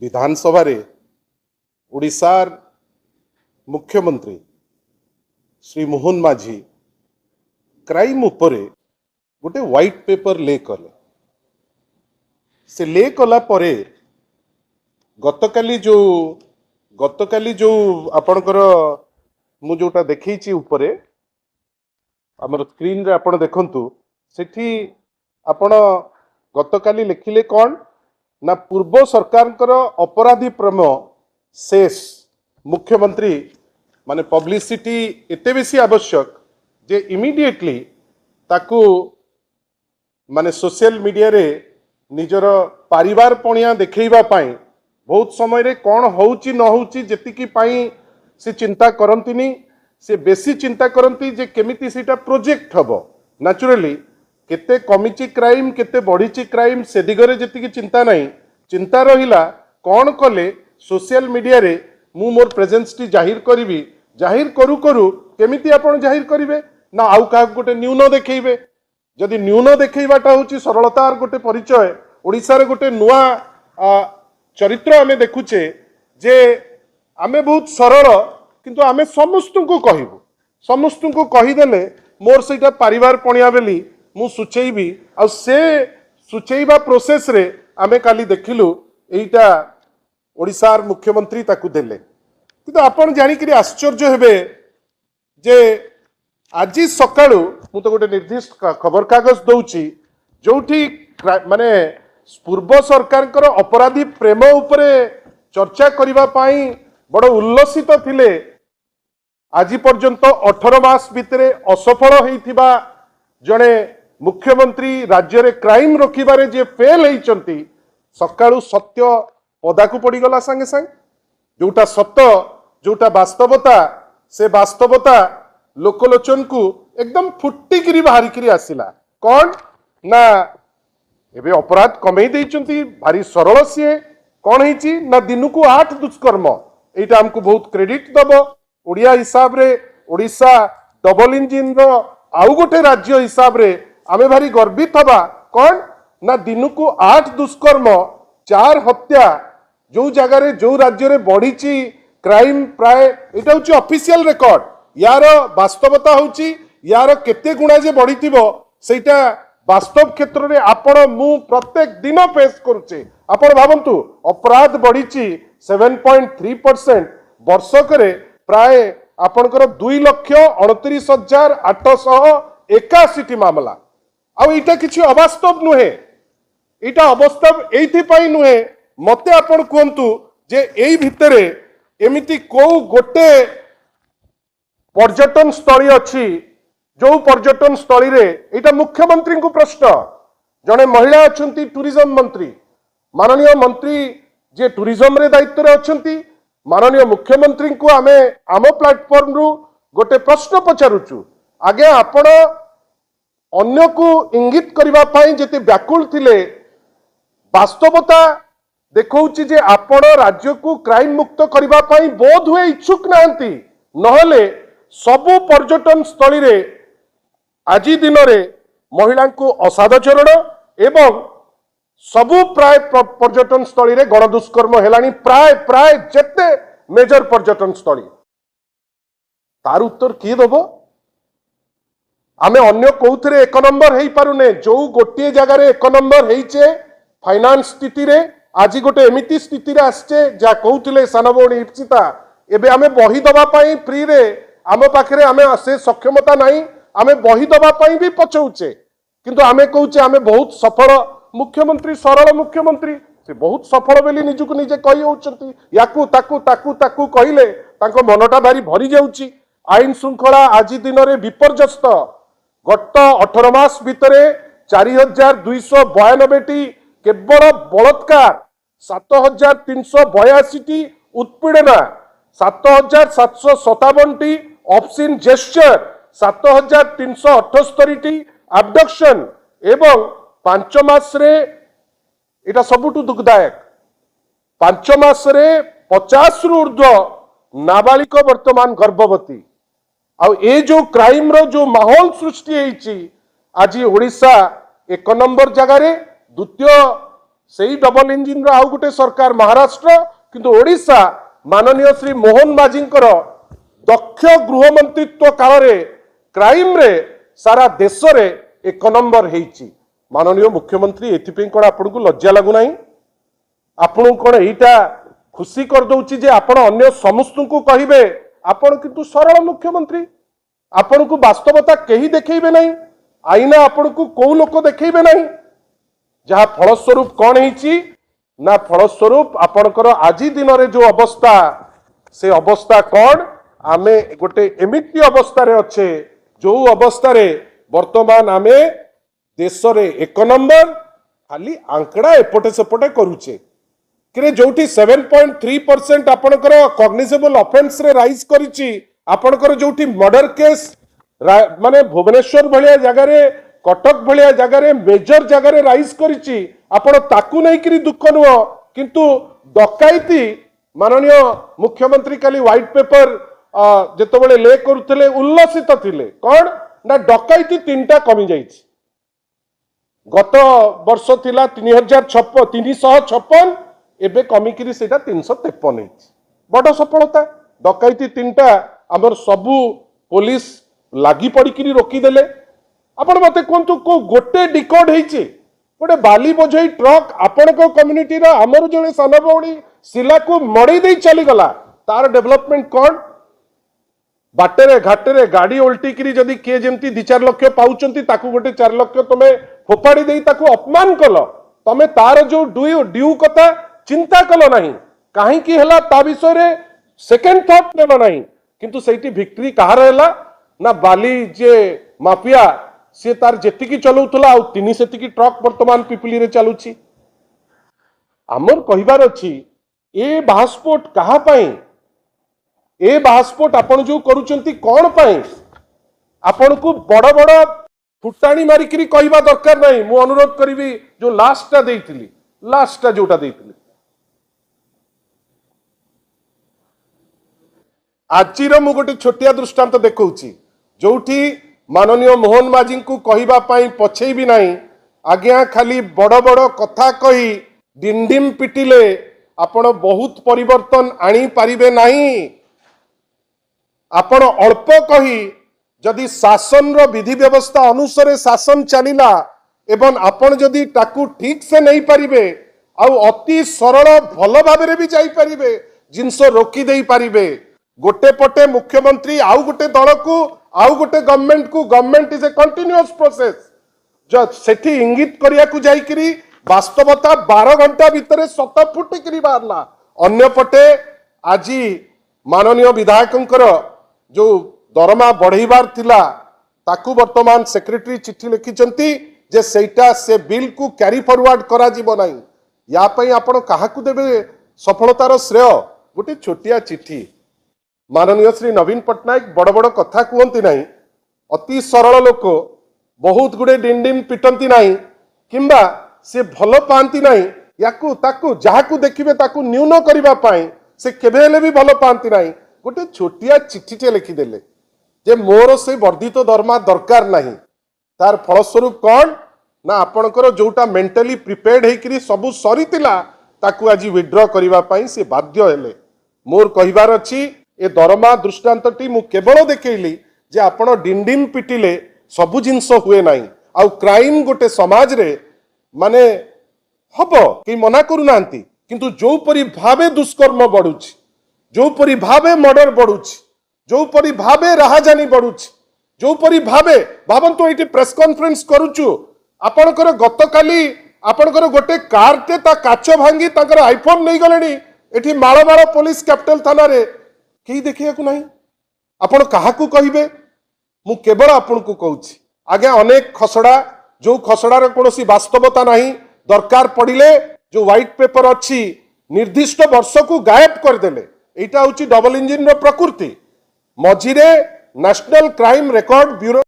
विधानसभा रे ओडिशार मुख्यमंत्री श्री मोहन माझी क्राइम उपरे गोटे व्हाइट पेपर ले कले से ले कला परे गतकाली जो आपणकर मु जोटा देखी उपरे आमर स्क्रीन रे आपण देखंतु सेठी आपण गतकाली लिखिले कौन ना पूर्व सरकार अपराधी प्रेम शेष मुख्यमंत्री माने पब्लिसिटी एते बेसी आवश्यक जे इमिडिएटली ताकू माने सोशल मीडिया रे निजर परिवार पणिया देखैबा पाई बहुत समय रे कौन होउची न होउची जेतिकी पाई से चिंता करंतिनी से बेसी चिंता करंती जे केमिति सेटा प्रोजेक्ट हबो नेचुरली केते कमिची क्राइम केते बढ़ीची क्राइम से दिगरे जेतिकी चिंता नहीं चिंता रहिला कौन कले सोशल मीडिया रे मु मोर प्रेजेंस टी जाहिर करिवि जाहिर करू करू केमिति आपण जाहिर करिवे ना आउ का गोटे न्यून देखैबे जदि न्यून देखैबाटा होची सरलतार गोटे परिचय ओडिसा रे गोटे नुआ चरित्र आमे देखुचे जे आमे बहुत सरल किंतु आमे समस्तଙ୍କୁ कहबो समस्तଙ୍କୁ कहिदेले मोर सेटा परिवार पणिया बेली मु सुचेइबी आ से सुचेइबा प्रोसेस रे आमे काली देखिलु एइटा ओडिसार मुख्यमंत्री ताकू देले किंतु आपण जानि कि आश्चर्य हेबे जे आज सकाळू मु तो गोटे निर्दिष्ट खबर कागज दउची जोठी माने पूर्व सरकार अपराधी प्रेम उपरे चर्चा करिबा पाई बड़ उल्लसित थिले आज पर्यंत 18 मास भितरे असफल होइथिबा जणे मुख्यमंत्री राज्य रे क्राइम रोकिबारे जे फेल होइचंती सकाळू सत्य पदाकू पड़ी गला संगे संगे जोटा सत्य जोटा वास्तवता से वास्तवता लोकलोचन को एकदम फुटिकी बाहरिकी आसिला कौन ना एबे अपराध कमई देइचंती भारी सरल सी कौन है ना दिन को 8 दुष्कर्म एटा हमको बहुत क्रेडिट दबो ओडिया हिसाब रे ओडिशा डबल इंजिन रो आउ गोटे राज्य हिसाब रे आमे भारी गर्वित हबा कौन ना दिन को 8 दुष्कर्म 4 हत्या जो जगह रे जो राज्य रे बढ़ीची क्राइम प्राय एटा होची ऑफिशियल रिकॉर्ड यार वास्तवता होची यार केते गुणा जे बढ़ीथिबो सेटा वास्तव क्षेत्र में आपण मु प्रत्येक दिन फेस करुचे आपण भावंतु अपराध बढ़ीची 7.3% वर्षक रे प्राय आपणकर 2,29,881 मामला आ इटा किछि अवास्तव नुहे इटा अवास्तव एथि पई नुहे मते आपण कहंतु जे एई भितरे एमिति को गोटे पर्यटन स्थली अच्छी जो पर्यटन स्थली रे एटा मुख्यमंत्री को प्रश्न जने महिला अच्छी टूरिज्म मंत्री माननीय मंत्री जे टूरिज्म रे दायित्व रे अच्छी माननीय मुख्यमंत्री को आमे आम प्लेटफॉर्म रु गोटे प्रश्न पचारुचु आगे आपण अन्य को इंगित करबा पई जेते व्याकुल थिले वास्तवता देखौची जे आपण राज्य को क्राइम मुक्त करबा पई बोध हुए इच्छुक नांती नहले सबु पर्यटन स्थली रे आज दिन रे महिला को असादाचरण एवं सबु प्राय पर्यटन स्थली रे गणदुष्कर्म हेलानी प्राय प्राय जेते मेजर पर्यटन स्थली तार उत्तर किए दबो आमे अन्य कोउथरे एक नंबर हेई पारुने जो गोटे जगह रे एक नंबर हेइचे फाइनान्स स्थिति रे आज गोटे एमिति स्थिति रे आछे जा कहउथिले सानबोणी इप्सिता एबे आमे बही दबा पई फ्री रे आम पाखरे आमे से सक्षमता नहीं आमे बही दबा पई भी पछौचे किंतु आमे कहउचे आमे बहुत सफल मुख्यमंत्री सरल मुख्यमंत्री से बहुत सफल बेली निजुक निजे कहि होउचंती याकू ताकू ताकू ताकू कहिले तांको मनटा भारी भरी जाउची आईन श्रृंखला आज दिन रे विपर्यस्त गत 18 मास भितरे 4292 टी केवल बलात्कार 7382 टी उत्पीड़ना 7757 टी ऑब्सिन जेस्चर 7378 टी अबडक्शन एवं 5 मास रे एटा सबुठु दुखदायक 5 मास रे 50 रु ऊर्ध्व नाबालिक वर्तमान गर्भवती आ ए जो क्राइम रो जो माहौल सृष्टि हेची आज ओडिशा 1 नंबर जगह रे द्वितीय सेई डबल इंजिन रो आउ गोटे सरकार महाराष्ट्र किंतु ओडिशा माननीय श्री मोहन माझींकर दक्ष गृह मंत्रित्व काल रे क्राइम रे सारा देश रे एक नंबर हेइची। माननीय मुख्यमंत्री एथिपई कोन आपन को लज्जा लागु नाही? आपन कोन एटा खुशी कर दउची जे आपन अन्य समस्त को कहिबे आपन किंतु सरल मुख्यमंत्री आपन को वास्तवता केही देखैबे नाही, आईना आपन को को लोक देखैबे नाही। जहा फलस्वरूप कौन है ना फलस्वरूप आपणकर आज दिन रे जो अवस्था से अवस्था कौन आमे गोटे एमिति अवस्था रे अच्छे जो अवस्था रे वर्तमान आमे देश रे एक नंबर खाली आंकड़ा एपटे सेपटे करूचे कि जोठी 7.3% आपणकर कॉग्निजेबल ऑफेंस रे राइज करिछि। आपणकर जोठी मर्डर केस माने भुवनेश्वर भलिया जगह रे कटक भलिया जगह रे मेजर जगह रे राइज करिछि आपण ताकू नै करी दुख नुह किंतु डकाइती माननीय मुख्यमंत्री काली व्हाइट पेपर जेतो बेले ले करूथले उल्लसित थिले कोन ना डकाइती तीनटा कमी जाइछि। गत वर्ष थिला 356 एबे कमी करी सेटा 353 हेछि। बड़ सफलता डकाइती तीनटा हमर सबु पुलिस लागी पड़ी करी रोकी देले। आपण मते कोंतु को गोटे डिकोड हेइचे गोटे बाली बोझई ट्रक आपण को कम्युनिटी रा हमर जने सान भौणी सिला को मड़ी दे चली गला तार डेवलपमेंट कोन? बाटेरे घाटेरे गाड़ी उल्टी करी जदी के जेमती 2-4 लाख पाउचंती ताकू गोटे 4 लाख तमे फोपाड़ी देई ताकू अपमान कल तमे तार जो ड्यू कथा चिंता कल नहीं काहे की हला ता विषय रे सेकंड थॉट नेलो नहीं किंतु सेठी विक्ट्री कहार हैला ना बाली जे माफिया सी तार जेतिकी चलाउथला आ तिनी सेतिकी ट्रक वर्तमान पिपली रे चलुछि। आमर कहिबार अछि ए बास्पोर्ट कहा पई ए बास्पोर्ट आपण जो करूचंती कोन पई आपण को बड़ बड़ फुटाणी मारी करी कहिबा दरकार नहीं। मु अनुरोध करिवि जो लास्टटा जोटा देइथिली आजिर मु गोटे छोटिया दृष्टांत देखौछि जोठी माननीय मोहन माझी को कहिबा पाई पछे भी नहीं आज्ञा खाली बड़ बड़ कथा कही डिंडिम पिटिले आपण बहुत परिवर्तन आनी पारिबे नहीं। आपण अल्प कही जदि शासन रो विधि व्यवस्था अनुसार शासन चलिला एवं आपण जदि ताकू ठीक से नहीं पारिबे आउ अति सरल भल भाबरे भी जाई पारिबे जिनस रोकी देई पारिबे। गोटे पटे मुख्यमंत्री आउ गोटे दल को आउ गोटे government is a continuous process जो सेठी इंगित करिया को जाई करी वास्तवता 12 घंटा भितर सत फुटी करी बाहरला। अन्य पटे आज माननीय विधायकंकर जो दरमा बढ़ेबार थिला ताकू वर्तमान सेक्रेटरी चिट्ठी लिखिचंती जे सेटा से बिल को कैरी फॉरवर्ड करा जीवो नाही। या पई आपण काहाकू देबे सफलतार श्रेय? गोटे छोटिया चिट्ठी माननीय श्री नवीन पट्टनायक बड़ बड़ कथा कहती नहीं अति सरल लोक बहुत गुड़े डिंडिम पिटंती नहीं किंबा से भल पाती नहीं याकू ताकू जहाकू देखिबे ताकू न्यून करिबा पाई से केबे हेले भी भल पाती नहीं। गोटे छोटिया चिट्ठीटे लिखिदेले जे मोर से वर्धित दरमा दरकार नहीं तार फलस्वरूप कौन ना आपणकर जोटा मेंटली प्रिपेयर्ड हेकरी सबु सरीतिला ताकू आज विड्रॉ करिबा पाई से बाध्य हेले। मोर कहिबार अछि ए दरमा दृष्टांतटी मु केवल देखैली जे आपण डिंडिम पिटिले सबु जिंस हुए नाही आउ क्राइम गोटे समाज रे माने हबो कि मना करू नांती किंतु जो परि भावे दुष्कर्म बढ़ुछि जो परि भावे मर्डर बढ़ुछि जो परि भावे राहाजानी बढ़ुछि जो परि भावे भाबंतु एठी प्रेस कॉन्फ्रेंस करूछु आपणकर गतकाली आपणकर गोटे कारटे ता काच भांगी ताकर आईफोन नै गलेनी एठी माळमाळ पुलिस कैपिटल थाना रे कहीं देखिया को नहीं। आपण काहाकू कहिबे मु केवल आपण को कहूछि आगे अनेक खसड़ा जो खसड़ा रे कोनोसी वास्तवता नहीं दरकार पड़िले जो व्हाइट पेपर अच्छी निर्दिष्ट वर्ष को गायब कर देले एटा होछि डबल इंजिन रो प्रकृति। मझिरे नेशनल क्राइम रिकॉर्ड ब्यूरो